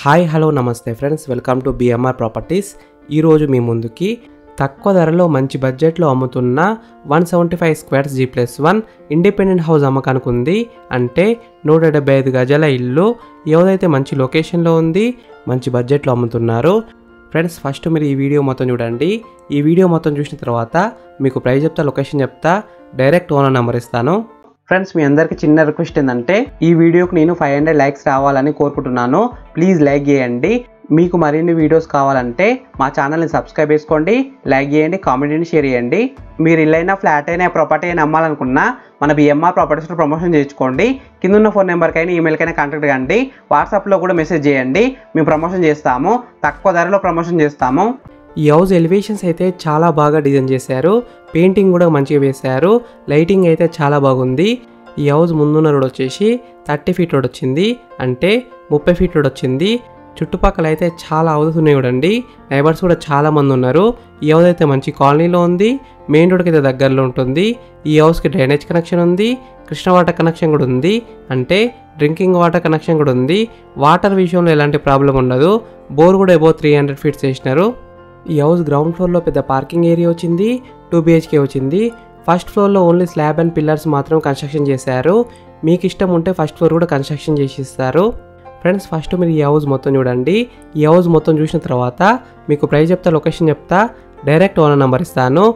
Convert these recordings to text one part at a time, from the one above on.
Hi hello నమస్తే friends, welcome to BMR properties. ఈరోజు మీ ముందుకి తక్కువ ధరలో మంచి బడ్జెట్లో అమ్ముతున్న 175 స్క్వేర్స్ G+1 ఇండిపెండెంట్ హౌస్ అమ్మకానికి ఉంది. అంటే 175 గజాల ఇల్లు ఏదైతే మంచి లొకేషన్లో ఉంది, మంచి బడ్జెట్లో అమ్ముతున్నారు. ఫ్రెండ్స్, ఫస్ట్ మీరు ఈ వీడియో మొత్తం చూడండి. ఈ వీడియో మొత్తం చూసిన తర్వాత మీకు ప్రైస్ చెప్తా, లొకేషన్ చెప్తా, డైరెక్ట్ ఓనర్ నెంబర్ ఇస్తాను. ఫ్రెండ్స్, మీ అందరికి చిన్న రిక్వెస్ట్ ఏంటంటే ఈ వీడియోకి నేను 500 లైక్స్ రావాలని కోరుకుంటున్నాను. ప్లీజ్ లైక్ చేయండి. మీకు మరిన్ని వీడియోస్ కావాలంటే మా ఛానల్ని సబ్స్క్రైబ్ చేసుకోండి, లైక్ చేయండి, కామెంట్ చేయండి, షేర్ చేయండి. మీరు ఇల్లైనా ఫ్లాట్ అయినా ప్రాపర్టీ అయినా అమ్మాలనుకున్నా మన బిఎంఆర్ ప్రాపర్టీస్లో ప్రమోషన్ చేయించుకోండి. కింద ఉన్న ఫోన్ నెంబర్కైనా ఈమెయిల్కైనా కాంటాక్ట్ కండి. వాట్సాప్లో కూడా మెసేజ్ చేయండి, మేము ప్రమోషన్ చేస్తాము. తక్కువ ధరలో ప్రమోషన్ చేస్తాము. ఈ హౌస్ ఎలివేషన్స్ అయితే చాలా బాగా డిజైన్ చేశారు. పెయింటింగ్ కూడా మంచిగా వేశారు. లైటింగ్ అయితే చాలా బాగుంది. ఈ హౌస్ ముందున్న రోడ్ వచ్చేసి 30 ఫీట్ రోడ్ వచ్చింది, అంటే 30 ఫీట్ రోడ్ వచ్చింది. చుట్టుపక్కల అయితే చాలా హౌసెస్ ఉన్నాయి చూడండి. నైబర్స్ కూడా చాలా మంది ఉన్నారు. ఈ హౌస్ అయితే మంచి కాలనీలో ఉంది, మెయిన్ రోడ్కి అయితే దగ్గరలో ఉంటుంది. ఈ హౌస్కి డ్రైనేజ్ కనెక్షన్ ఉంది, కృష్ణ వాటర్ కనెక్షన్ కూడా ఉంది, అంటే డ్రింకింగ్ వాటర్ కనెక్షన్ కూడా ఉంది. వాటర్ విషయంలో ఎలాంటి ప్రాబ్లం ఉండదు. బోర్ కూడా అబౌవ్ 300 ఫీట్స్ వేసినారు. ఈ హౌస్ గ్రౌండ్ ఫ్లోర్లో పెద్ద పార్కింగ్ ఏరియా వచ్చింది, 2 BHK వచ్చింది. ఫస్ట్ ఫ్లోర్లో ఓన్లీ స్లాబ్ అండ్ పిల్లర్స్ మాత్రం కన్స్ట్రక్షన్ చేశారు. మీకు ఇష్టం ఉంటే ఫస్ట్ ఫ్లోర్ కూడా కన్స్ట్రక్షన్ చేసి ఇస్తారు. ఫ్రెండ్స్, ఫస్ట్ మీరు ఈ హౌస్ మొత్తం చూడండి. ఈ హౌస్ మొత్తం చూసిన తర్వాత మీకు ప్రైస్ చెప్తా, లొకేషన్ చెప్తా, డైరెక్ట్ ఓనర్ నెంబర్ ఇస్తాను.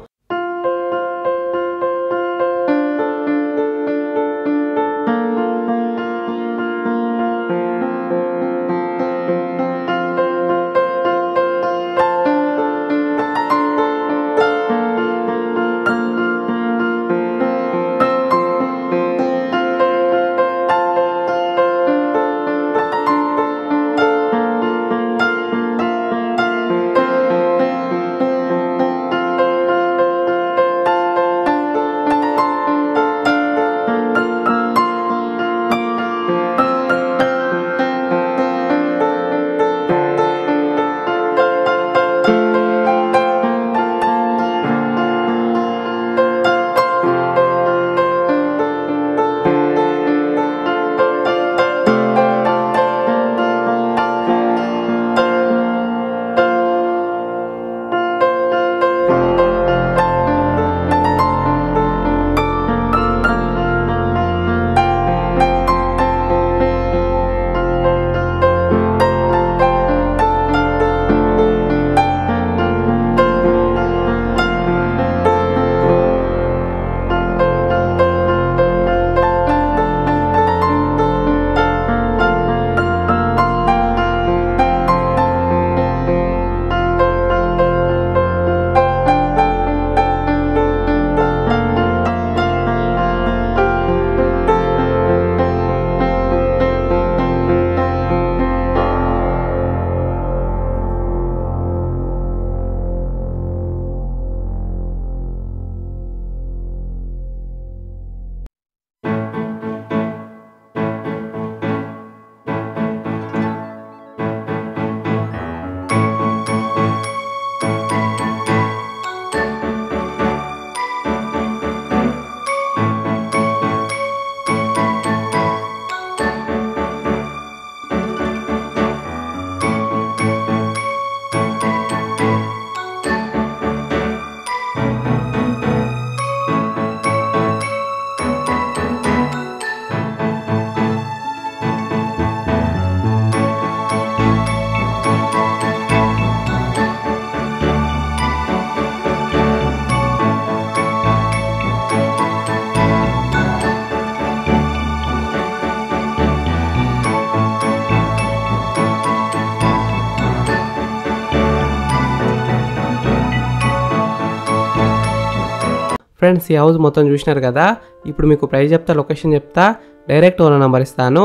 ఫ్రెండ్స్, ఈ హౌస్ మొత్తం చూసినారు కదా. ఇప్పుడు మీకు ప్రైస్ చెప్తా, లొకేషన్ చెప్తా, డైరెక్ట్ ఓనర్ నెంబర్ ఇస్తాను.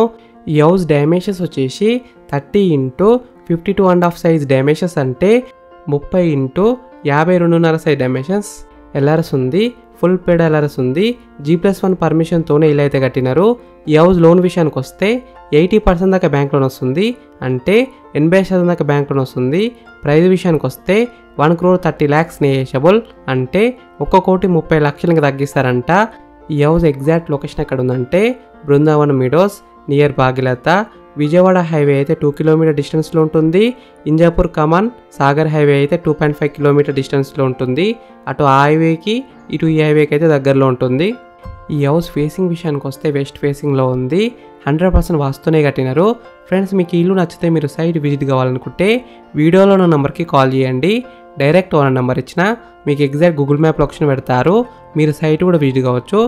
ఈ హౌస్ డైమెన్షన్స్ వచ్చేసి 30 × 52.5 సైజ్ డైమెన్షన్స్, అంటే 30 × 52.5 సైజ్ డైమెన్షన్స్. LRS ఉంది, ఫుల్ పేడ్ LRS ఉంది. G+1 పర్మిషన్తోనే ఇలా అయితే కట్టినారు. ఈ హౌస్ లోన్ విషయానికి వస్తే 80% దాకా బ్యాంక్ లోన్ వస్తుంది, అంటే 80% దాకా బ్యాంక్ లోన్ వస్తుంది. ప్రైస్ విషయానికి వస్తే 1,30 lakhs నెగోషియబుల్, అంటే 1,30,00,000కి తగ్గిస్తారంట. ఈ హౌస్ ఎగ్జాక్ట్ లొకేషన్ ఎక్కడ ఉందంటే Brindavanam meadows near Bhagiratha Vijayawada highway అయితే 2 కిలోమీటర్ డిస్టెన్స్లో ఉంటుంది. ఇంజాపూర్ కమాన్ సాగర్ హైవే అయితే 2.5 కిలోమీటర్ డిస్టెన్స్లో ఉంటుంది. అటు ఆ హైవేకి ఇటు ఈ హైవేకి అయితే దగ్గరలో ఉంటుంది. ఈ హౌస్ ఫేసింగ్ విషయానికి వస్తే వెస్ట్ ఫేసింగ్లో ఉంది. 100% వాస్తునే కట్టినారు. ఫ్రెండ్స్, మీకు ఇల్లు నచ్చితే మీరు సైట్ విజిట్ కావాలనుకుంటే వీడియోలో ఉన్న నెంబర్కి కాల్ చేయండి. డైరెక్ట్ ఓనర్ నెంబర్ ఇచ్చినా మీకు ఎగ్జాక్ట్ గూగుల్ మ్యాప్ లొకేషన్ పెడతారు. మీరు సైట్ కూడా విజిట్ కావచ్చు.